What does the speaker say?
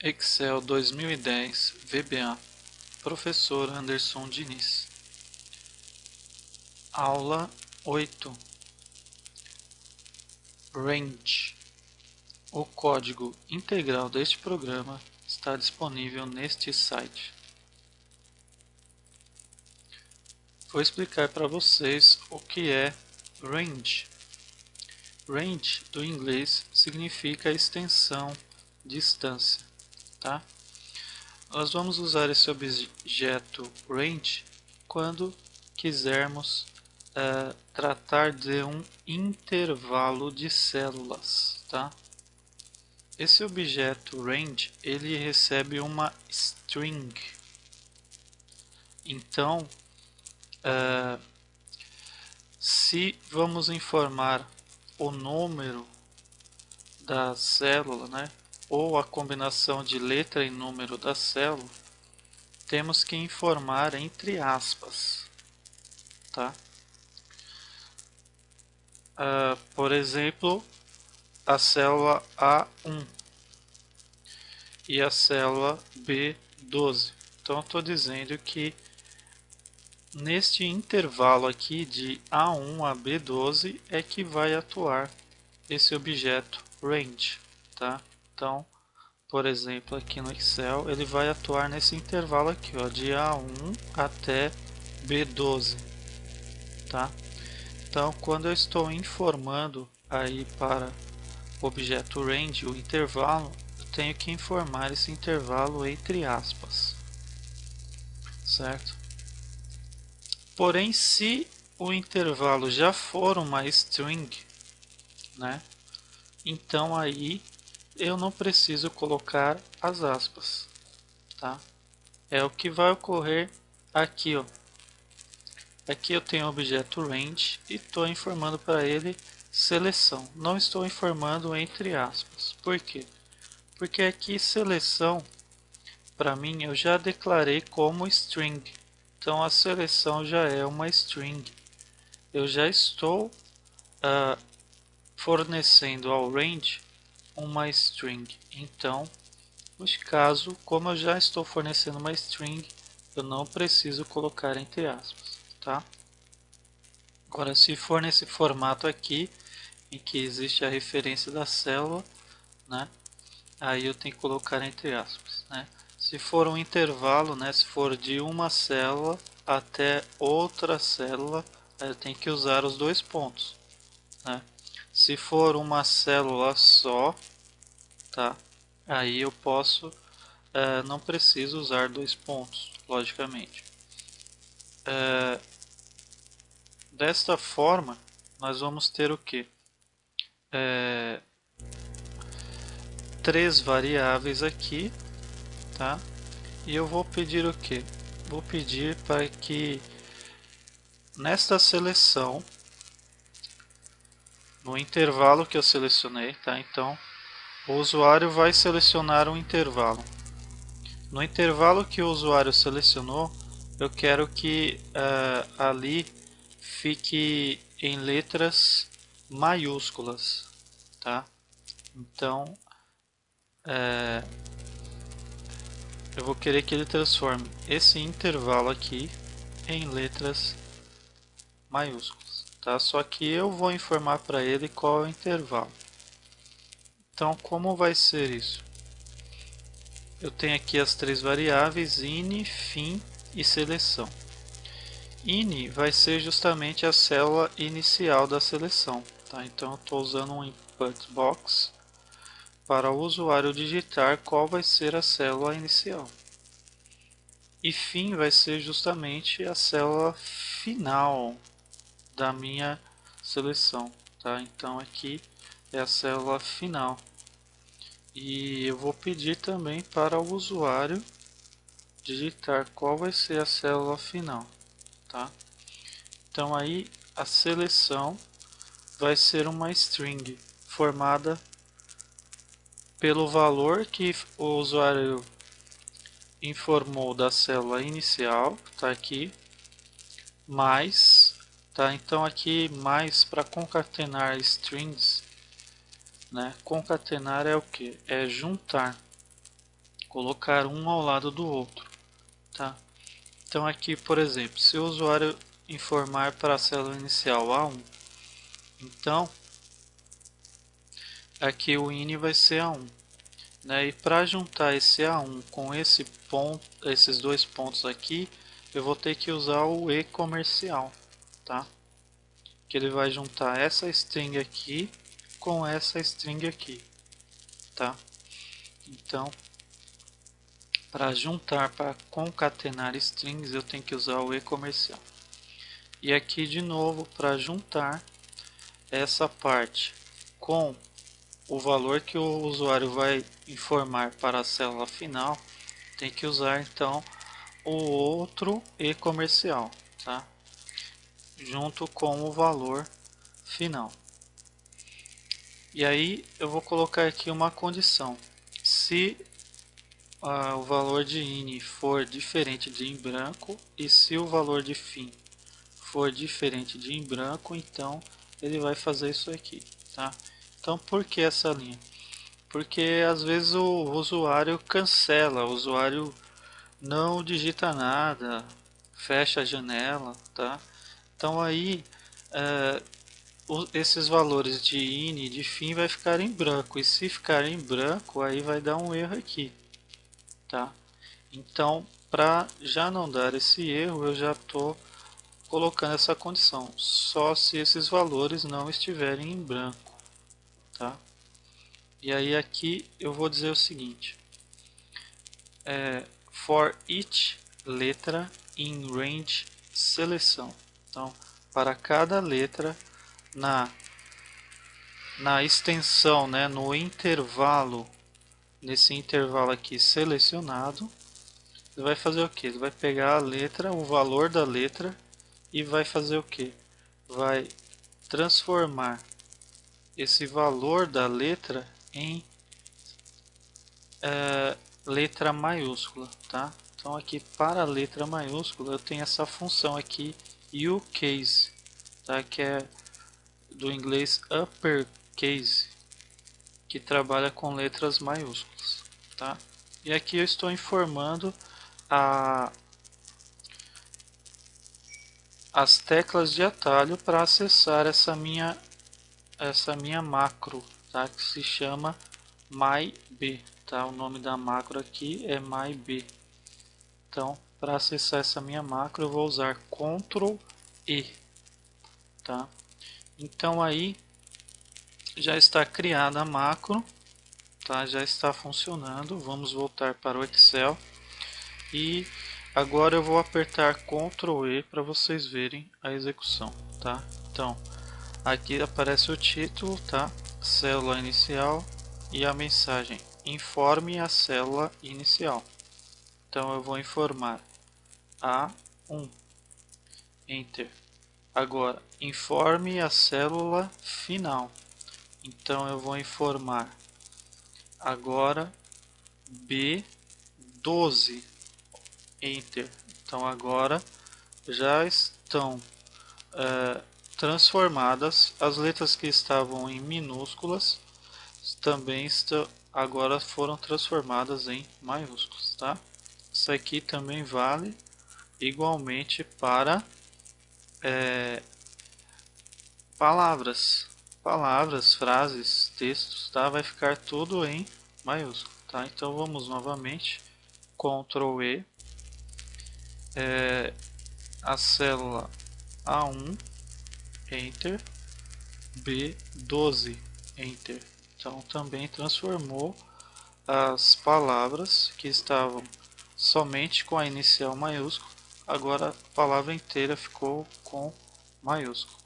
Excel 2010 VBA, Professor Anderson Diniz. Aula 8. Range. O código integral deste programa está disponível neste site. Vou explicar para vocês o que é range. Range, do inglês, significa extensão, distância, tá? Nós vamos usar esse objeto range quando quisermos tratar de um intervalo de células, tá? Esse objeto range ele recebe uma string. Então, se vamos informar o número da célula, né, ou a combinação de letra e número da célula, temos que informar entre aspas, tá? Por exemplo, a célula A1 e a célula B12. Então, estou dizendo que neste intervalo aqui de A1 a B12 é que vai atuar esse objeto range, tá? Então, por exemplo, aqui no Excel, ele vai atuar nesse intervalo aqui, ó, de A1 até B12, tá? Então, quando eu estou informando aí para o objeto range o intervalo, eu tenho que informar esse intervalo entre aspas, certo? Porém, se o intervalo já for uma string, né? Então aí eu não preciso colocar as aspas, tá? É o que vai ocorrer aqui, ó. Aqui eu tenho o objeto range e estou informando para ele seleção. Não estou informando entre aspas. Por quê? Porque aqui seleção, para mim, eu já declarei como string. Então a seleção já é uma string. Eu já estou fornecendo ao range uma string. Então, no caso, como eu já estou fornecendo uma string, eu não preciso colocar entre aspas, tá? Agora, se for nesse formato aqui, em que existe a referência da célula, né? Aí eu tenho que colocar entre aspas, né? Se for um intervalo, né? Se for de uma célula até outra célula, eu tenho que usar os dois pontos, né? Se for uma célula só, tá? Aí eu posso, não preciso usar dois pontos, logicamente. Desta forma, nós vamos ter o que? Três variáveis aqui, tá? E eu vou pedir o que? Vou pedir para que nesta seleção, no intervalo que eu selecionei, tá? Então, o usuário vai selecionar um intervalo. No intervalo que o usuário selecionou, eu quero que ali fique em letras maiúsculas, tá? Então, eu vou querer que ele transforme esse intervalo aqui em letras maiúsculas, tá? Só que eu vou informar para ele qual é o intervalo. Então, como vai ser isso? Eu tenho aqui as três variáveis ini, fim e seleção. Ini vai ser justamente a célula inicial da seleção, tá? Então eu estou usando um input box para o usuário digitar qual vai ser a célula inicial. E fim vai ser justamente a célula final da minha seleção, tá? Então aqui é a célula final. E eu vou pedir também para o usuário digitar qual vai ser a célula final, tá? Então aí a seleção vai ser uma string formada pelo valor que o usuário informou da célula inicial, tá aqui, mais, tá? Então aqui mais para concatenar strings, né? Concatenar é o que? É juntar. colocar um ao lado do outro, tá? Então aqui, por exemplo, se o usuário informar para a célula inicial A1, então aqui o INI vai ser A1, né? E para juntar esse A1 com esse ponto, esses dois pontos aqui, eu vou ter que usar o E comercial, tá? Que ele vai juntar essa string aqui com essa string aqui, tá? Então, para juntar, para concatenar strings, eu tenho que usar o E comercial. E aqui de novo, para juntar essa parte com o valor que o usuário vai informar para a célula final, tem que usar então o outro E comercial, tá? Junto com o valor final. E aí eu vou colocar aqui uma condição. Se o valor de INI for diferente de em branco e se o valor de fim for diferente de em branco, então ele vai fazer isso aqui, tá? Então por que essa linha? Porque às vezes o usuário cancela, o usuário não digita nada, fecha a janela, tá? Então aí esses valores de INI e de fim vai ficar em branco, e se ficar em branco aí vai dar um erro aqui, tá? Então, para já não dar esse erro, eu já estou colocando essa condição, só se esses valores não estiverem em branco, tá? E aí aqui eu vou dizer o seguinte, for each letra in range seleção. Então, para cada letra na extensão, né, no intervalo, nesse intervalo aqui selecionado, ele vai fazer o que? Ele vai pegar a letra, o valor da letra e vai fazer o que? Vai transformar esse valor da letra em letra maiúscula, tá? Então aqui para a letra maiúscula eu tenho essa função aqui uCase, tá? Que é do inglês uppercase, que trabalha com letras maiúsculas, tá? E aqui eu estou informando as teclas de atalho para acessar essa minha macro, tá? Que se chama myb, tá? O nome da macro aqui é myb. Então, para acessar essa minha macro, eu vou usar Ctrl E, tá? Então aí já está criada a macro, tá? Já está funcionando. Vamos voltar para o Excel e agora eu vou apertar Ctrl E para vocês verem a execução, tá? Então, aqui aparece o título, tá? Célula inicial e a mensagem: informe a célula inicial. Então eu vou informar A1, Enter. Agora, informe a célula final. Então eu vou informar agora B12, Enter. Então agora já estão transformadas as letras que estavam em minúsculas, também agora foram transformadas em maiúsculas, tá? Isso aqui também vale igualmente para palavras, frases, textos, tá? Vai ficar tudo em maiúsculo, tá? Então vamos novamente, Ctrl E, a célula A1, Enter, B12, Enter. Então também transformou as palavras que estavam somente com a inicial maiúsculo, agora a palavra inteira ficou com maiúsculo.